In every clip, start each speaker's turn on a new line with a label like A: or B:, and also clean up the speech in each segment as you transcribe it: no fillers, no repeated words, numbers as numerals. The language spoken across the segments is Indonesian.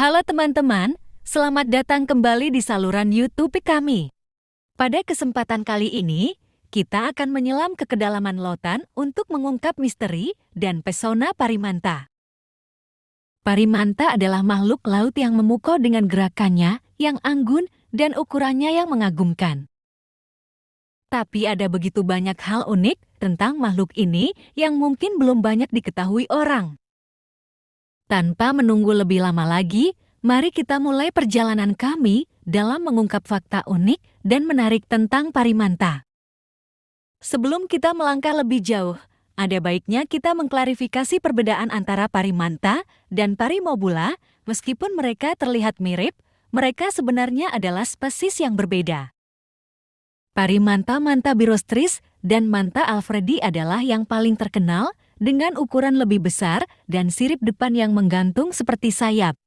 A: Halo teman-teman, selamat datang kembali di saluran YouTube kami. Pada kesempatan kali ini, kita akan menyelam ke kedalaman lautan untuk mengungkap misteri dan pesona parimanta. Parimanta adalah makhluk laut yang memukau dengan gerakannya yang anggun dan ukurannya yang mengagumkan. Tapi ada begitu banyak hal unik tentang makhluk ini yang mungkin belum banyak diketahui orang. Tanpa menunggu lebih lama lagi, mari kita mulai perjalanan kami dalam mengungkap fakta unik dan menarik tentang parimanta. Sebelum kita melangkah lebih jauh, ada baiknya kita mengklarifikasi perbedaan antara parimanta dan parimobula. Meskipun mereka terlihat mirip, mereka sebenarnya adalah spesies yang berbeda. Parimanta manta birostris dan manta alfredi adalah yang paling terkenal dengan ukuran lebih besar dan sirip depan yang menggantung seperti sayap.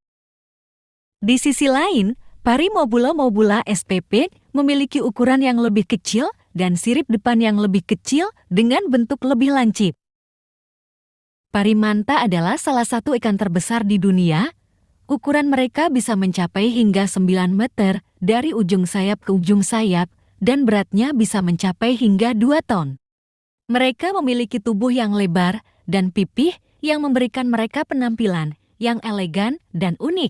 A: Di sisi lain, parimobula SPP memiliki ukuran yang lebih kecil dan sirip depan yang lebih kecil dengan bentuk lebih lancip. Parimanta adalah salah satu ikan terbesar di dunia. Ukuran mereka bisa mencapai hingga 9 meter dari ujung sayap ke ujung sayap dan beratnya bisa mencapai hingga 2 ton. Mereka memiliki tubuh yang lebar dan pipih yang memberikan mereka penampilan yang elegan dan unik.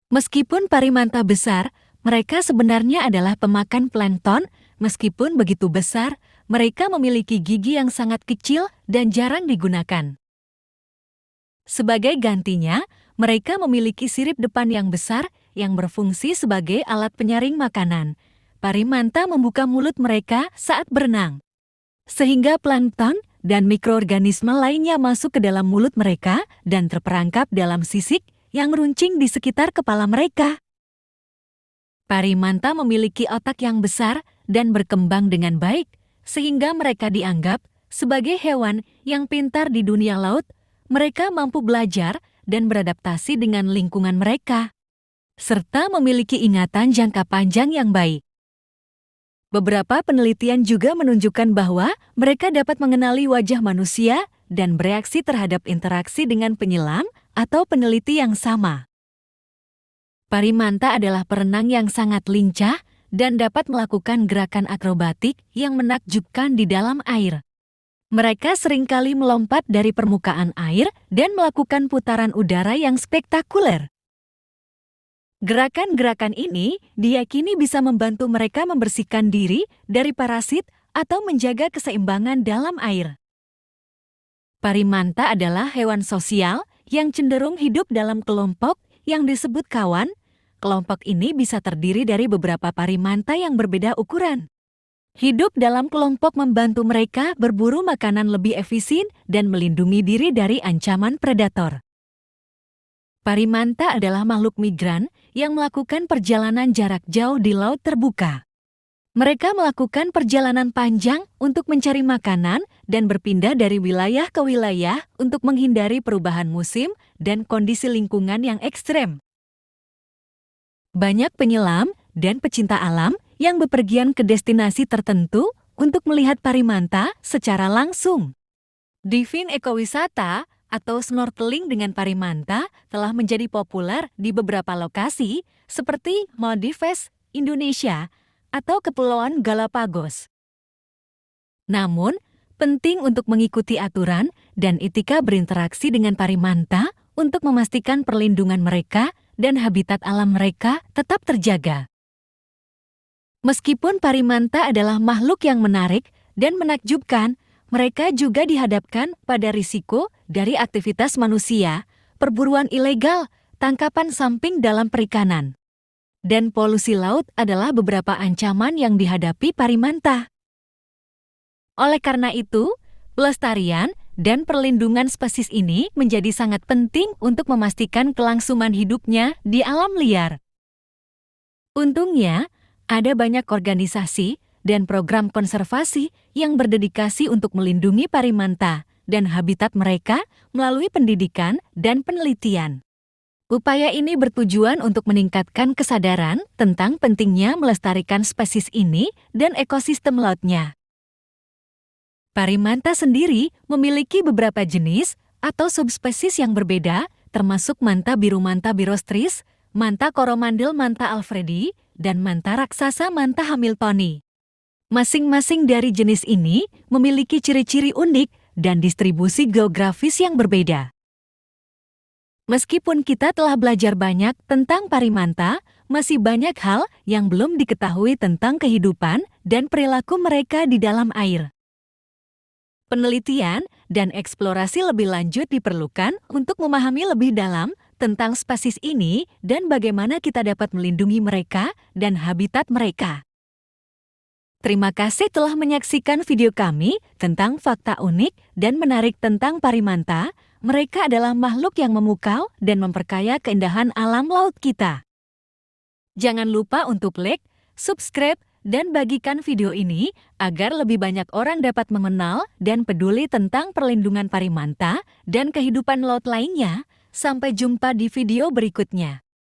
A: Meskipun parimanta besar, mereka sebenarnya adalah pemakan plankton. Meskipun begitu besar, mereka memiliki gigi yang sangat kecil dan jarang digunakan. Sebagai gantinya, mereka memiliki sirip depan yang besar yang berfungsi sebagai alat penyaring makanan. Parimanta membuka mulut mereka saat berenang, sehingga plankton dan mikroorganisme lainnya masuk ke dalam mulut mereka dan terperangkap dalam sisik yang meruncing di sekitar kepala mereka. Parimanta memiliki otak yang besar dan berkembang dengan baik, sehingga mereka dianggap sebagai hewan yang pintar di dunia laut. Mereka mampu belajar dan beradaptasi dengan lingkungan mereka, serta memiliki ingatan jangka panjang yang baik. Beberapa penelitian juga menunjukkan bahwa mereka dapat mengenali wajah manusia dan bereaksi terhadap interaksi dengan penyelam atau peneliti yang sama. Parimanta adalah perenang yang sangat lincah dan dapat melakukan gerakan akrobatik yang menakjubkan di dalam air. Mereka seringkali melompat dari permukaan air dan melakukan putaran udara yang spektakuler. Gerakan-gerakan ini diyakini bisa membantu mereka membersihkan diri dari parasit atau menjaga keseimbangan dalam air. Parimanta adalah hewan sosial yang cenderung hidup dalam kelompok yang disebut kawan. Kelompok ini bisa terdiri dari beberapa parimanta yang berbeda ukuran. Hidup dalam kelompok membantu mereka berburu makanan lebih efisien dan melindungi diri dari ancaman predator. Parimanta adalah makhluk migran yang melakukan perjalanan jarak jauh di laut terbuka. Mereka melakukan perjalanan panjang untuk mencari makanan dan berpindah dari wilayah ke wilayah untuk menghindari perubahan musim dan kondisi lingkungan yang ekstrem. Banyak penyelam dan pecinta alam yang bepergian ke destinasi tertentu untuk melihat parimanta secara langsung. Diving ekowisata atau snorkeling dengan parimanta telah menjadi populer di beberapa lokasi seperti Maldives, Indonesia, atau Kepulauan Galapagos. Namun, penting untuk mengikuti aturan dan etika berinteraksi dengan parimanta untuk memastikan perlindungan mereka dan habitat alam mereka tetap terjaga. Meskipun parimanta adalah makhluk yang menarik dan menakjubkan, mereka juga dihadapkan pada risiko dari aktivitas manusia, perburuan ilegal, tangkapan samping dalam perikanan, dan polusi laut adalah beberapa ancaman yang dihadapi parimanta. Oleh karena itu, pelestarian dan perlindungan spesies ini menjadi sangat penting untuk memastikan kelangsungan hidupnya di alam liar. Untungnya, ada banyak organisasi dan program konservasi yang berdedikasi untuk melindungi parimanta dan habitat mereka melalui pendidikan dan penelitian. Upaya ini bertujuan untuk meningkatkan kesadaran tentang pentingnya melestarikan spesies ini dan ekosistem lautnya. Parimanta sendiri memiliki beberapa jenis atau subspesies yang berbeda termasuk manta biru manta birostris, manta koromandel manta alfredi, dan manta raksasa manta hamiltoni. Masing-masing dari jenis ini memiliki ciri-ciri unik dan distribusi geografis yang berbeda. Meskipun kita telah belajar banyak tentang parimanta, masih banyak hal yang belum diketahui tentang kehidupan dan perilaku mereka di dalam air. Penelitian dan eksplorasi lebih lanjut diperlukan untuk memahami lebih dalam tentang spesies ini dan bagaimana kita dapat melindungi mereka dan habitat mereka. Terima kasih telah menyaksikan video kami tentang fakta unik dan menarik tentang parimanta. Mereka adalah makhluk yang memukau dan memperkaya keindahan alam laut kita. Jangan lupa untuk like, subscribe, dan bagikan video ini agar lebih banyak orang dapat mengenal dan peduli tentang perlindungan parimanta dan kehidupan laut lainnya. Sampai jumpa di video berikutnya.